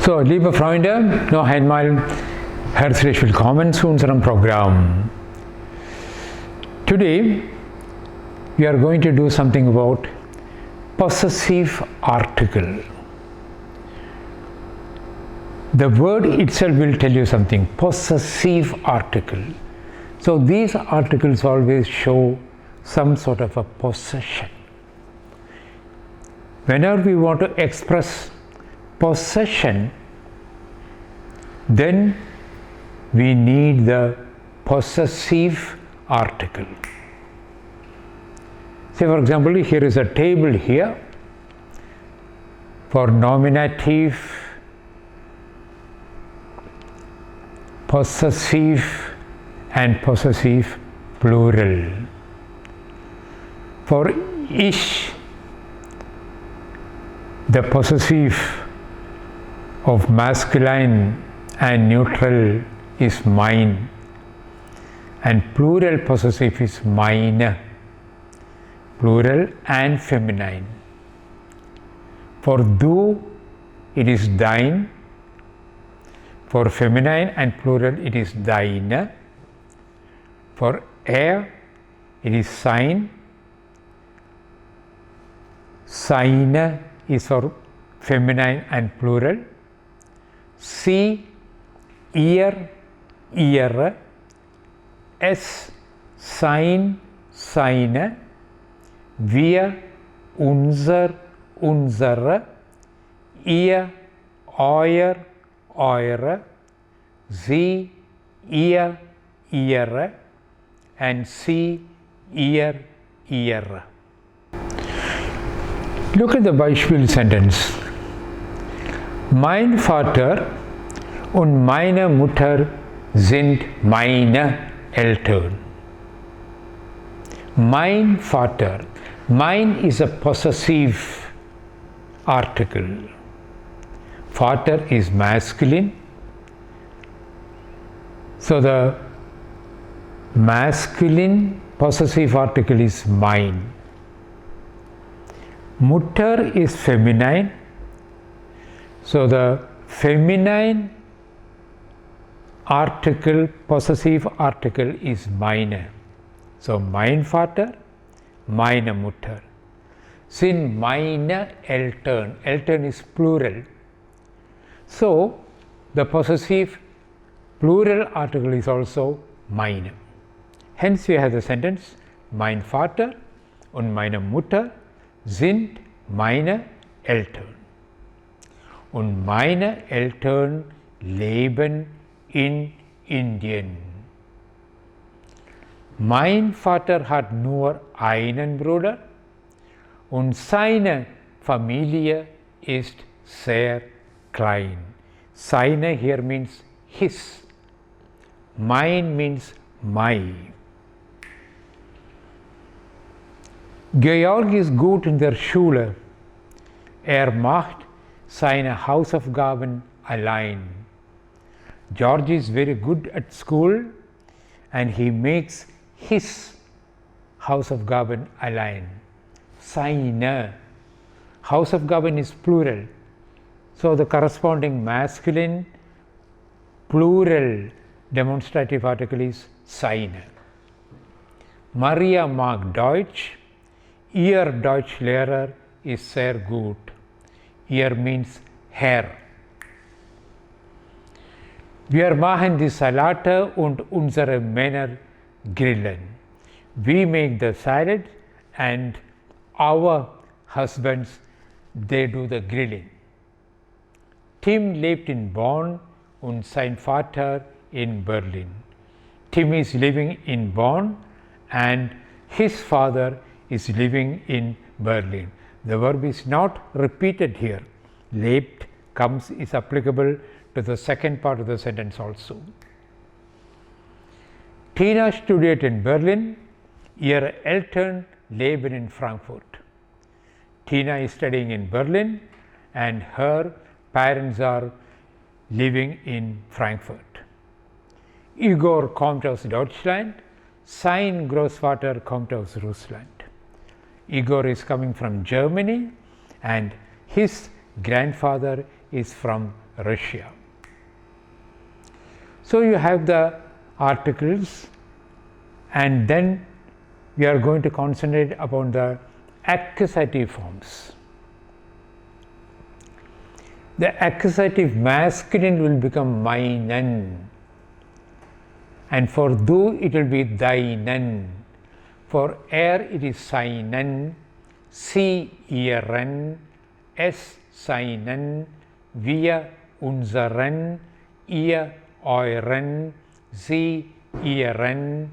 So, liebe Freunde, noch einmal herzlich willkommen zu unserem Programm. Today, we are going to do something about possessive article. The word itself will tell you something, possessive article. So, these articles always show some sort of a possession. Whenever we want to express possession, then we need the possessive article. Say for example, here is a table here for nominative, possessive and possessive plural. For ish, the possessive of masculine and neutral is mine, and plural possessive is mine, plural and feminine. For thou, it is thine. For feminine and plural, it is thine. For er, it is sign. Sine is for feminine and plural. See, ear, ear. S, sign, sign. Wir, unser, unsere. Ihr, euer, eure. Sie, ihr, ihre. And sie, ihr, ihre. Look at the Beispiel sentence. Mein Vater und meine Mutter sind meine Eltern. Mein Vater. Mein is a possessive article. Vater is masculine. So the masculine possessive article is mine. Mutter is feminine. So the feminine article, possessive article is meine. So mein Vater, meine Mutter. Sind meine Eltern. Eltern is plural. So the possessive plural article is also meine. Hence we have the sentence, mein Vater und meine Mutter sind meine Eltern. Und meine Eltern leben in Indien. Mein Vater hat nur einen Bruder und seine Familie ist sehr klein. Seine here means his. Mine means my. Georg ist gut in der Schule. Macht seine Hausaufgaben allein. George is very good at school and he makes his Hausaufgaben allein. Seine. Hausaufgaben is plural. So the corresponding masculine plural demonstrative article is seine. Maria mag Deutsch. Ihr Deutschlehrer ist sehr gut. Ihr means Herr. Wir machen die Salate und unsere Männer grillen. We make the salad and our husbands, they do the grilling. Tim lebt in Bonn und sein Vater in Berlin. Tim is living in Bonn and his father is living in Berlin. The verb is not repeated here. Lebt comes is applicable to the second part of the sentence also. Tina studiert in Berlin. Ihre Eltern leben in Frankfurt. Tina is studying in Berlin and her parents are living in Frankfurt. Igor kommt aus Deutschland. Sein Großvater kommt aus Russland. Igor is coming from Germany and his grandfather is from Russia. So you have the articles, and then we are going to concentrate upon the accusative forms. The accusative masculine will become meinen, and for du it will be deinen. For er it is seinen, sie ihren, es seinen, wir unseren, ihr euren, sie ihren,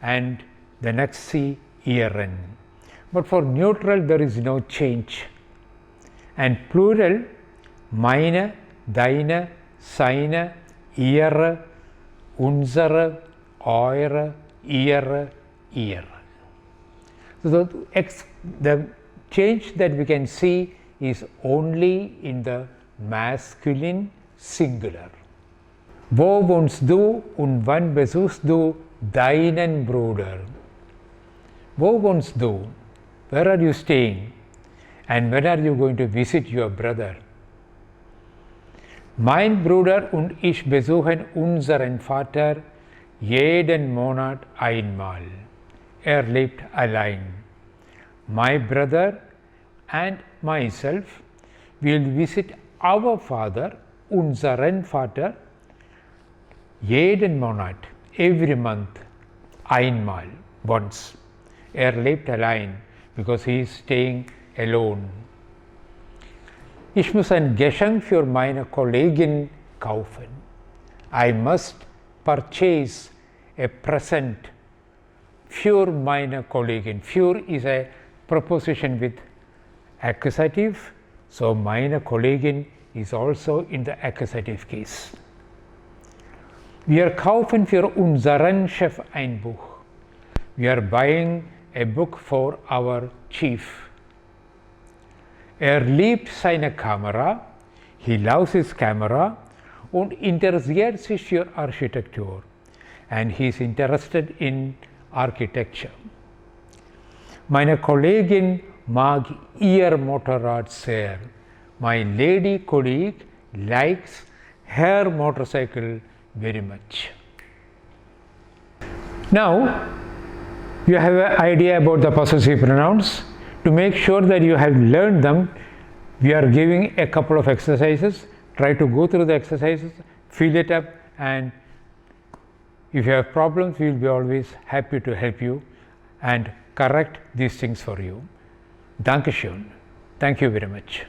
and the next sie ihren. But for neutral there is no change, and plural meine, deine, seine, ihre, unsere, eure, ihre, ihr. So the change that we can see is only in the masculine singular. Wo wohnst du und wann besuchst du deinen Bruder? Wo wohnst du? Where are you staying? And when are you going to visit your brother? Mein Bruder und ich besuchen unseren Vater jeden Monat einmal. Er lebt allein. My brother and myself will visit our father, unseren Vater, jeden Monat, every month, einmal, once. Er lebt allein, because he is staying alone. Ich muss ein Geschenk für meine Kollegin kaufen. I must purchase a present für meine Kollegin. Für is a preposition with accusative, so meine Kollegin is also in the accusative case. Wir kaufen für unseren Chef ein Buch. We are buying a book for our chief. Er liebt seine Kamera, he loves his camera und interessiert sich für Architektur, and he is interested in architecture. Meine Kollegin mag ihr Motorrad sehr. My lady colleague likes her motorcycle very much. Now, you have an idea about the possessive pronouns. To make sure that you have learned them, we are giving a couple of exercises. Try to go through the exercises, fill it up, and if you have problems, we will be always happy to help you and correct these things for you. Dankeschön. Thank you very much.